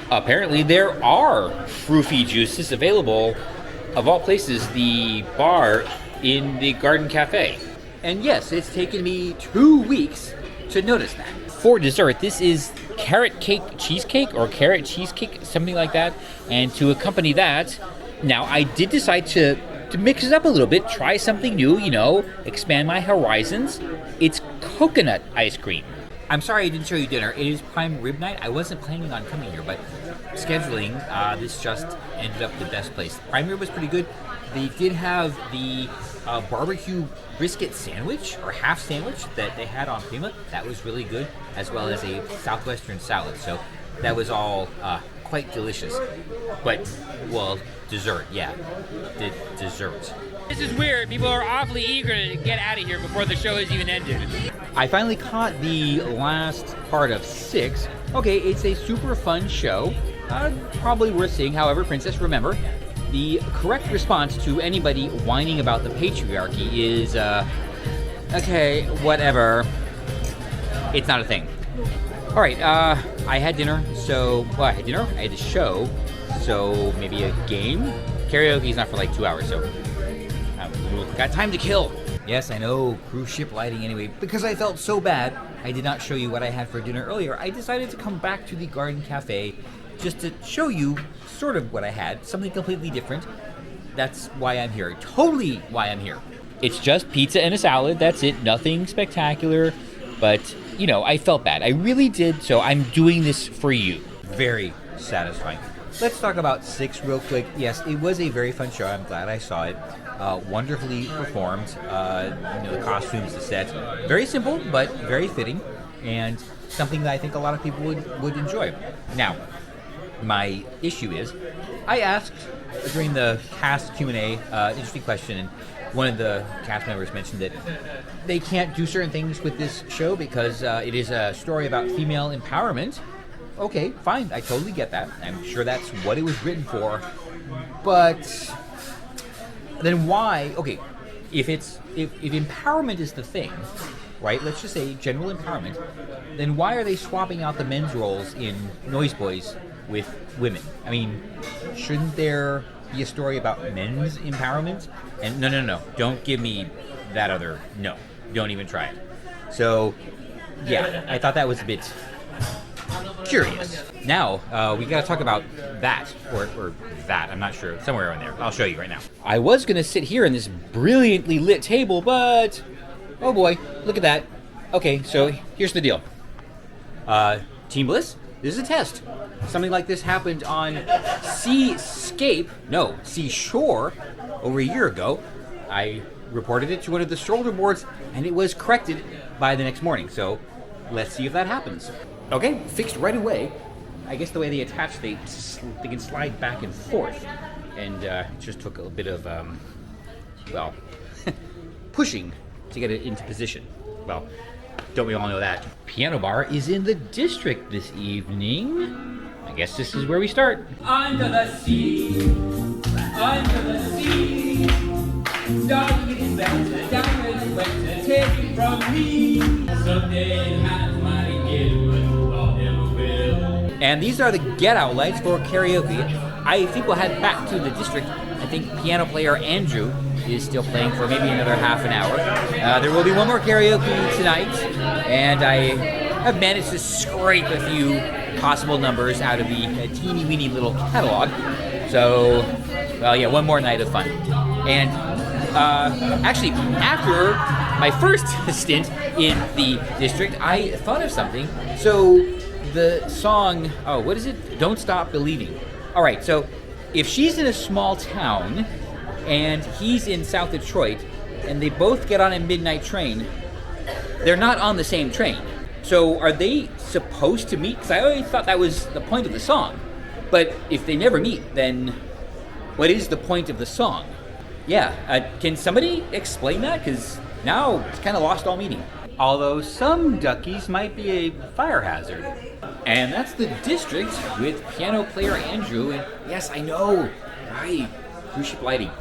Apparently there are froofy juices available, of all places, the bar in the Garden Cafe. And yes, it's taken me 2 weeks to notice that. For dessert, this is carrot cake cheesecake or carrot cheesecake, something like that. And to accompany that, now I did decide to mix it up a little bit, try something new, expand my horizons. It's coconut ice cream. I'm sorry I didn't show you dinner. It is prime rib night. I wasn't planning on coming here, but scheduling, this just ended up the best place. Prime rib was pretty good. They did have the barbecue brisket sandwich, or half sandwich, that they had on Prima. That was really good, as well as a Southwestern salad. So that was all quite delicious. But, well, dessert, yeah. Dessert. This is weird. People are awfully eager to get out of here before the show has even ended. I finally caught the last part of 6. Okay, it's a super fun show. Probably worth seeing. However, Princess, remember, the correct response to anybody whining about the patriarchy is, okay, whatever. It's not a thing. All right, I had dinner, I had the show, so maybe a game? Karaoke's not for like 2 hours, so got time to kill. Yes, I know, cruise ship lighting anyway. Because I felt so bad, I did not show you what I had for dinner earlier. I decided to come back to the Garden Cafe just to show you sort of what I had, something completely different. That's why I'm here, totally why I'm here. It's just pizza and a salad, that's it, nothing spectacular. But, I felt bad. I really did, so I'm doing this for you. Very satisfying. Let's talk about 6 real quick. Yes, it was a very fun show. I'm glad I saw it. Wonderfully performed. The costumes, the sets. Very simple, but very fitting. And something that I think a lot of people would enjoy. Now, my issue is, I asked during the cast Q&A interesting question, and one of the cast members mentioned that they can't do certain things with this show because it is a story about female empowerment. Okay, fine, I totally get that. I'm sure that's what it was written for. But then why? Okay, if empowerment is the thing, right? Let's just say general empowerment. Then why are they swapping out the men's roles in Noise Boys with women? I mean, shouldn't there be a story about men's empowerment? And no, don't give me that other. No, don't even try it. So, yeah, I thought that was a bit curious. Now, we gotta talk about that, or that, I'm not sure, somewhere around there. I'll show you right now. I was gonna sit here in this brilliantly lit table, but, oh boy, look at that. Okay, so here's the deal. Team Bliss, this is a test. Something like this happened on Seashore, over a year ago. I reported it to one of the shoulder boards, and it was corrected by the next morning, so let's see if that happens. Okay, fixed right away. I guess the way they attach, they can slide back and forth. And it just took a bit of, pushing to get it into position. Well, don't we all know that? Piano bar is in the district this evening. I guess this is where we start. Under the sea, darling is better, down with the winter, take it from me. Someday the mighty give. And these are the get-out lights for karaoke. I think we'll head back to the district. I think piano player Andrew is still playing for maybe another half an hour. There will be one more karaoke tonight, and I have managed to scrape a few possible numbers out of the teeny-weeny little catalog. So, one more night of fun. And actually, after my first stint in the district, I thought of something. So, the song, what is it? Don't Stop Believing. All right, so if she's in a small town and he's in South Detroit and they both get on a midnight train, they're not on the same train. So are they supposed to meet? Because I always thought that was the point of the song. But if they never meet, then what is the point of the song? Yeah, can somebody explain that? Because now it's kind of lost all meaning. Although some duckies might be a fire hazard. And that's the district with piano player Andrew. And yes, I know, right, cruise ship lighting.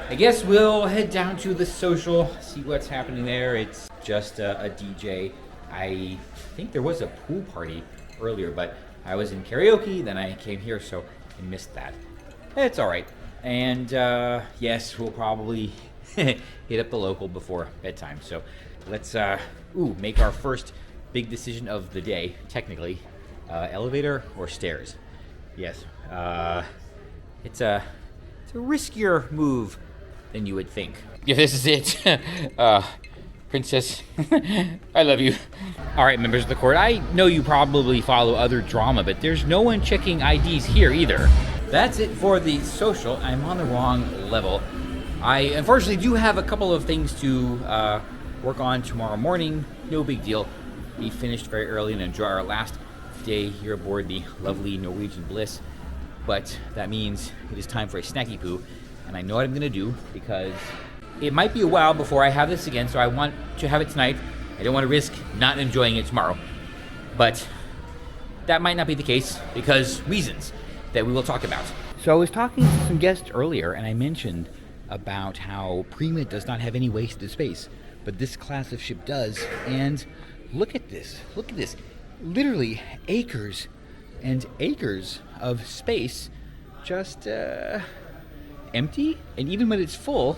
I guess we'll head down to the social, see what's happening there. It's just a DJ. I think there was a pool party earlier, but I was in karaoke, then I came here, so I missed that. It's all right. And yes, we'll probably hit up the local before bedtime. So let's make our first big decision of the day. Technically, elevator or stairs? Yes. It's a riskier move than you would think. Yeah, this is it. Princess, I love you. All right, members of the court, I know you probably follow other drama, but there's no one checking IDs here either. That's it for the social. I'm on the wrong level. I unfortunately do have a couple of things to work on tomorrow morning. No big deal. We finished very early and enjoy our last day here aboard the lovely Norwegian Bliss. But that means it is time for a snacky poo, and I know what I'm gonna do because it might be a while before I have this again, so I want to have it tonight. I don't want to risk not enjoying it tomorrow. But that might not be the case because reasons that we will talk about. So I was talking to some guests earlier, and I mentioned about how Prima does not have any wasted space, but this class of ship does. And look at this. Look at this. Literally acres and acres of space just empty. And even when it's full,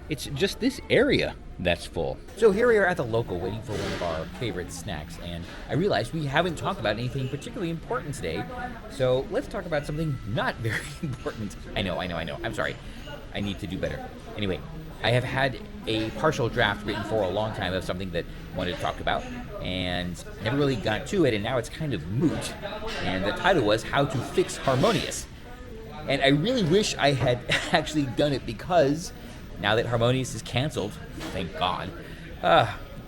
it's just this area that's full. So here we are at the local waiting for one of our favorite snacks, and I realized we haven't talked about anything particularly important today, so let's talk about something not very important. I know. I'm sorry. I need to do better. Anyway, I have had a partial draft written for a long time of something that I wanted to talk about, and never really got to it, and now it's kind of moot. And the title was How to Fix Harmonious. And I really wish I had actually done it because now that Harmonious is canceled, thank God,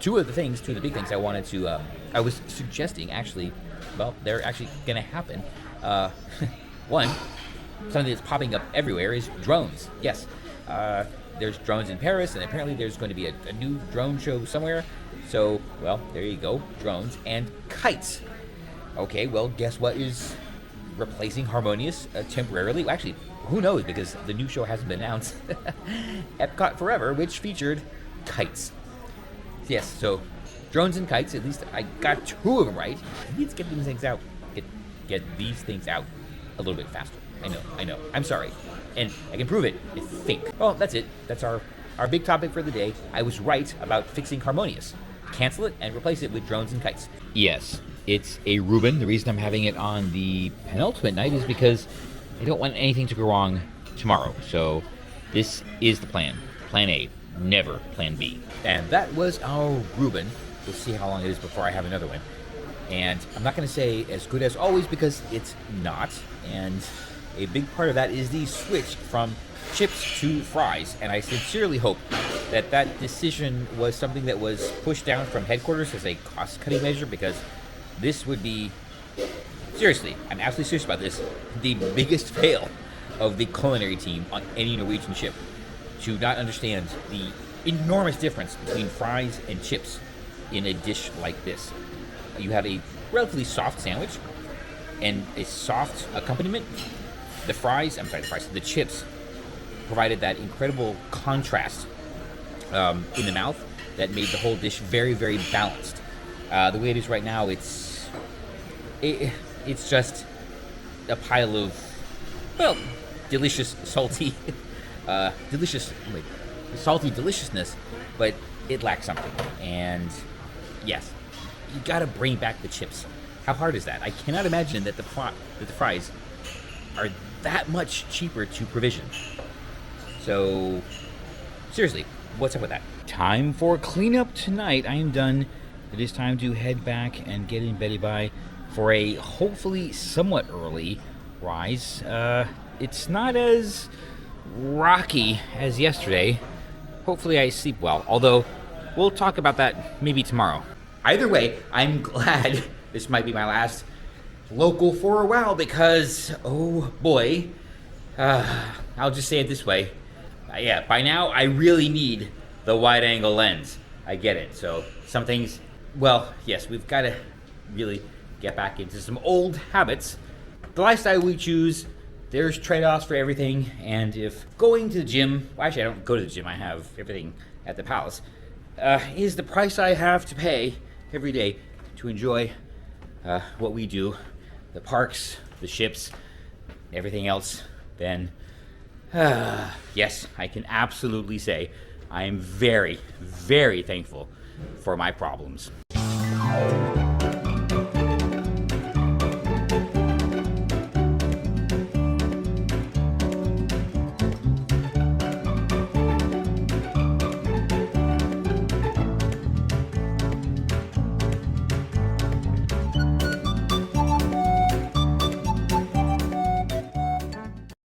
two of the big things I wanted to, I was suggesting actually, well, they're actually going to happen. One, something that's popping up everywhere is drones. Yes, there's drones in Paris, and apparently there's going to be a new drone show somewhere. So, well, there you go, drones and kites. Okay, well, guess what is replacing Harmonious temporarily? Well, actually, who knows, because the new show hasn't been announced. Epcot Forever, which featured kites. Yes, so drones and kites, at least I got two of them right. I need to get these things out. Get these things out a little bit faster. I know. I'm sorry. And I can prove it, I think. Well, that's it. That's our big topic for the day. I was right about fixing Harmonious. Cancel it and replace it with drones and kites. Yes, it's a Ruben. The reason I'm having it on the penultimate night is because I don't want anything to go wrong tomorrow. So this is the plan. Plan A, never plan B. And that was our Ruben. We'll see how long it is before I have another one. And I'm not going to say as good as always because it's not. And a big part of that is the switch from chips to fries. And I sincerely hope that decision was something that was pushed down from headquarters as a cost-cutting measure, because this would be, seriously, I'm absolutely serious about this, the biggest fail of the culinary team on any Norwegian ship, to not understand the enormous difference between fries and chips in a dish like this. You have a relatively soft sandwich and a soft accompaniment. The chips provided that incredible contrast in the mouth that made the whole dish very, very balanced. The way it is right now, it's just a pile of, well, delicious, salty, salty deliciousness, but it lacks something. And yes, you gotta bring back the chips. How hard is that? I cannot imagine that the fries are that much cheaper to provision. So, seriously, what's up with that? Time for cleanup tonight. I am done. It is time to head back and get in Betty by for a hopefully somewhat early rise. It's not as rocky as yesterday. Hopefully I sleep well, although we'll talk about that maybe tomorrow. Either way, I'm glad this might be my last local for a while because, oh boy, I'll just say it this way. Yeah, by now I really need the wide-angle lens. I get it. So some things, well, yes, we've got to really get back into some old habits. The lifestyle we choose, there's trade-offs for everything, and if going to the gym, well, actually I don't go to the gym, I have everything at the palace, is the price I have to pay every day to enjoy what we do, the parks, the ships, everything else, then yes, I can absolutely say I am very, very thankful for my problems.